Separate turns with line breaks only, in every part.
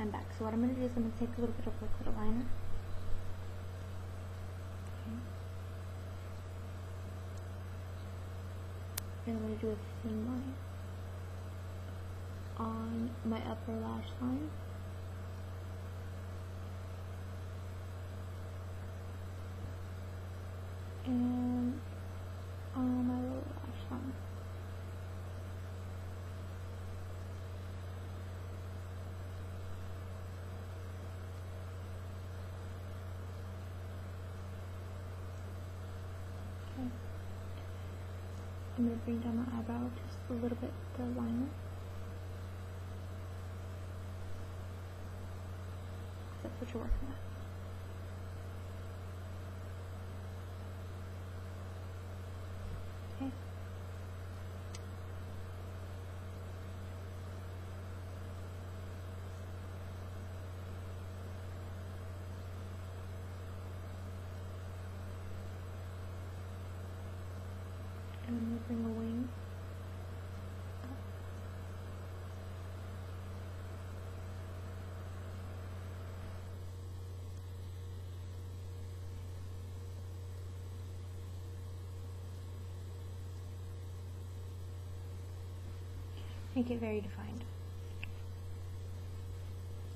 line back. So what I'm going to do is I'm going to take a little bit of liquid liner. Okay. And I'm going to do a thin line on my upper lash line. And on my lower lash line. Okay. I'm going to bring down my eyebrow just a little bit with the liner. That's what you're working with. Okay. And I'm going to bring a wing up. Make it very defined.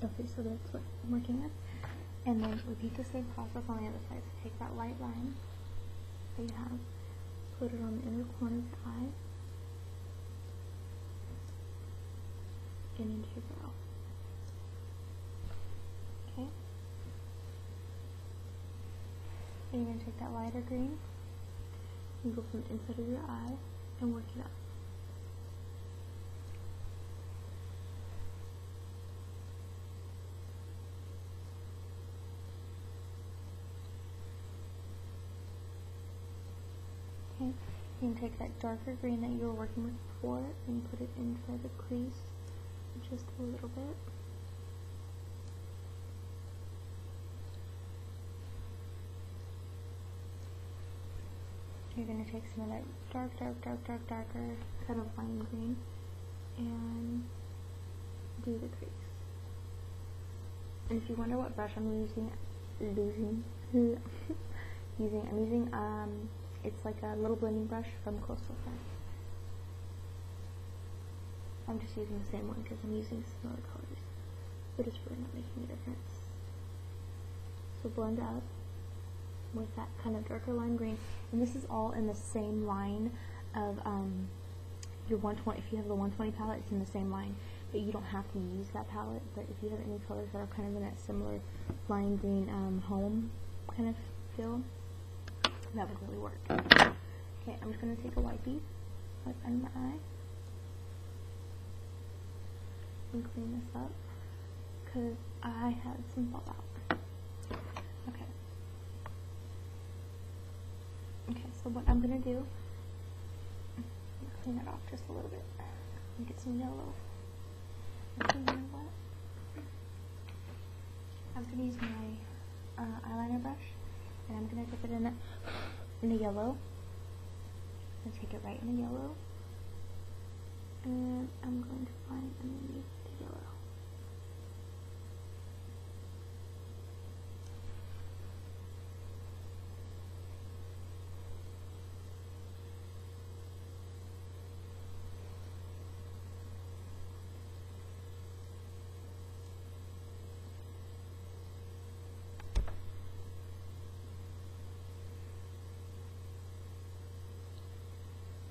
Okay, so that's what I'm working with. And then repeat the same process on the other side. So take that light line that you have, put it on the inner corner of your eye, and into your brow. Okay? And you're going to take that lighter green and go from the inside of your eye and work it up. Okay, you can take that darker green that you were working with before and put it inside the crease just a little bit. You're going to take some of that darker kind of lime green and do the crease. And if you wonder what brush I'm using, it's like a little blending brush from Coastal Scent. I'm just using the same one because I'm using some other colors, but it's really not making a difference. So blend up with that kind of darker lime green, and this is all in the same line of your 120. If you have the 120 palette, it's in the same line, but you don't have to use that palette. But if you have any colors that are kind of in that similar lime green home kind of feel, that would really work. Okay, I'm just going to take a wipey, wipe under my eye, and clean this up because I had some fallout. Okay. Okay, so what I'm going to do, clean it off just a little bit and get some yellow. Okay, you know what? I'm going to use my eyeliner brush, and I'm going to dip it in the yellow. I'm going to take it right in the yellow, and I'm going to find underneath the yellow.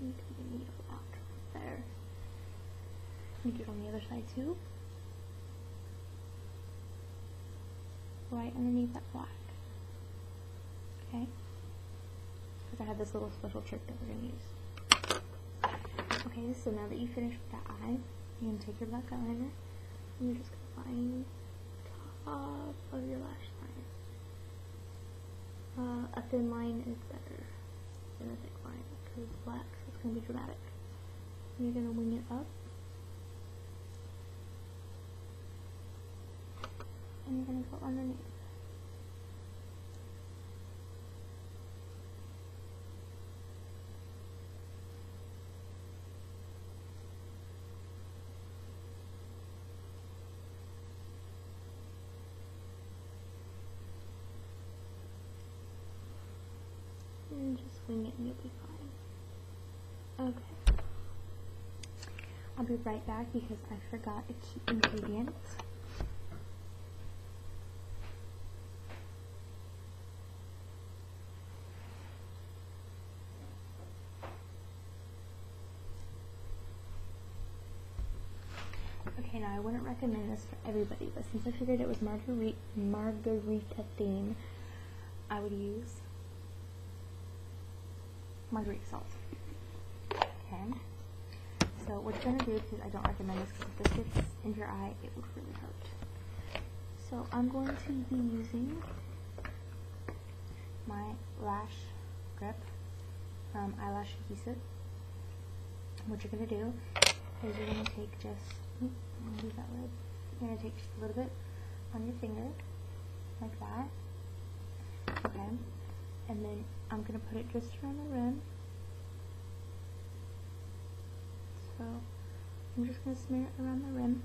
You can get needle out there. You do it on the other side too. Right underneath that black. Okay? Because I have this little special trick that we're going to use. Okay, so now that you finished with that eye, you're going to take your black eyeliner and you're just going to find top of your lash line. A thin line is better than a thick line because black, so it's going to be dramatic. And you're going to wing it up. And you're going to go underneath. and just wing it and you'll be fine. Okay. I'll be right back because I forgot a key ingredient. Okay, now I wouldn't recommend this for everybody, but since I figured it was margarita theme, I would use margarita salt. Okay. So what you're going to do, because I don't recommend this, because if this gets in your eye, it would really hurt. So I'm going to be using my lash grip from Eyelash Adhesive. What you're going to do is you're going to take just, I'm going to leave that lid. You're going to take just a little bit on your finger, like that. Okay. And then I'm going to put it just around the rim. So I'm just going to smear it around the rim.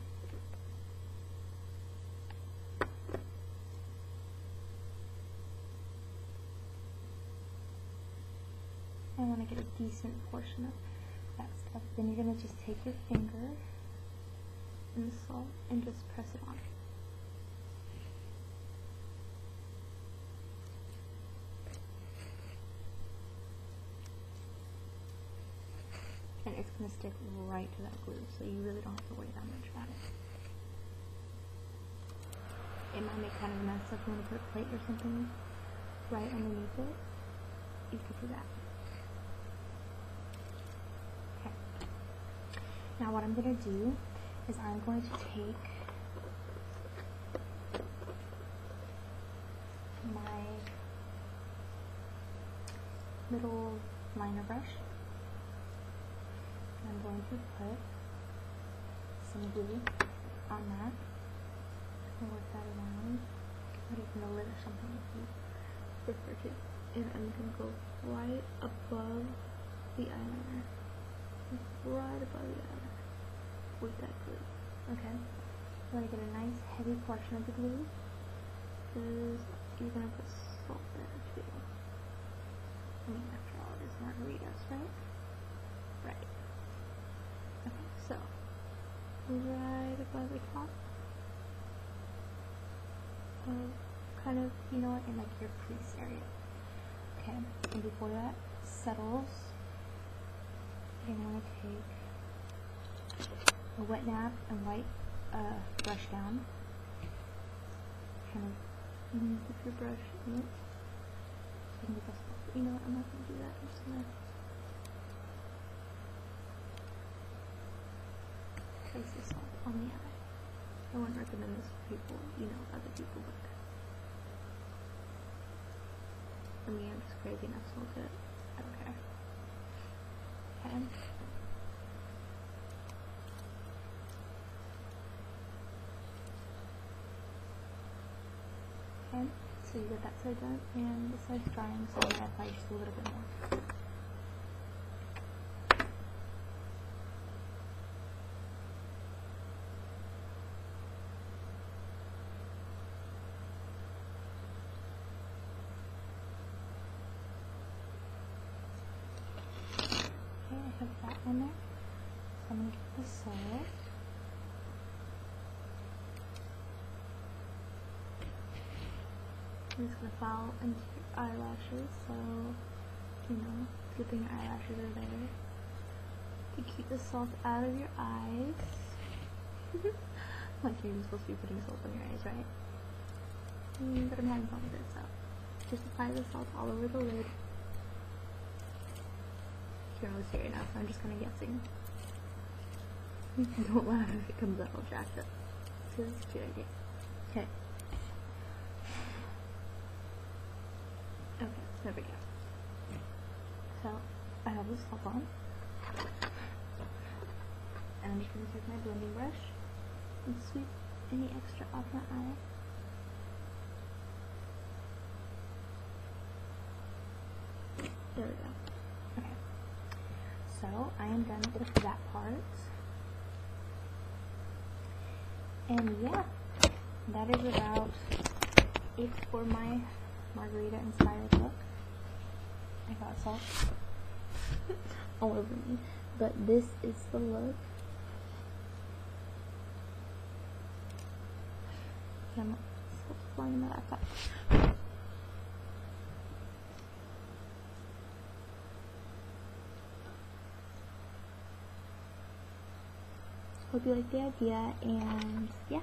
I want to get a decent portion of that stuff. Then you're going to just take your finger and the salt and just press it on. And it's going to stick right to that glue, so you really don't have to worry that much about it. It might make kind of a mess, so if you want to put a plate or something right underneath it, you could do that. Okay. Now what I'm going to do is I'm going to take my little liner brush. I'm going to put some glue on that and work that around. Put it in the lid or something if you prefer to. And I'm going to go right above the eyeliner. Right above the eyeliner with that glue. Okay? You want to get a nice heavy portion of the glue because you're going to put salt there too. I mean, after all, it is margaritas, right? Right. Okay, so right above the top of kind of, you know what, in like your crease area. Okay, and before that settles, you're going to take a wet nap and wipe brush down. Kind of dip your brush in it. So you can get this, you know what, I'm not going to do that. I'm just going to place the salt on the eye. I wouldn't recommend this for people, you know, other people, but for me, I'm just crazy enough to look at it. I don't care. Okay. Okay, so you get that side done, and this side's drying, so I'm going to apply just a little bit more. Have that in there. So I'm going to get the salt. I'm just going to fall into your eyelashes, so, you know, good thing your eyelashes are there to keep the salt out of your eyes. Like you're supposed to be putting salt on your eyes, right? But I'm having fun with it, so just apply the salt all over the lid. You're always here now, so I'm just kind of guessing. Don't laugh if it comes out all jacked up. So that's a good idea. Okay. Okay, there we go. So, I have this salt on. And I'm just going to take my blending brush and sweep any extra off my eye. There we go. Okay. So, I am done with that part. And yeah, that is about it for my margarita inspired look. I got salt all over me. But this is the look. I'm flying my laptop. Hope you like the idea, and yeah.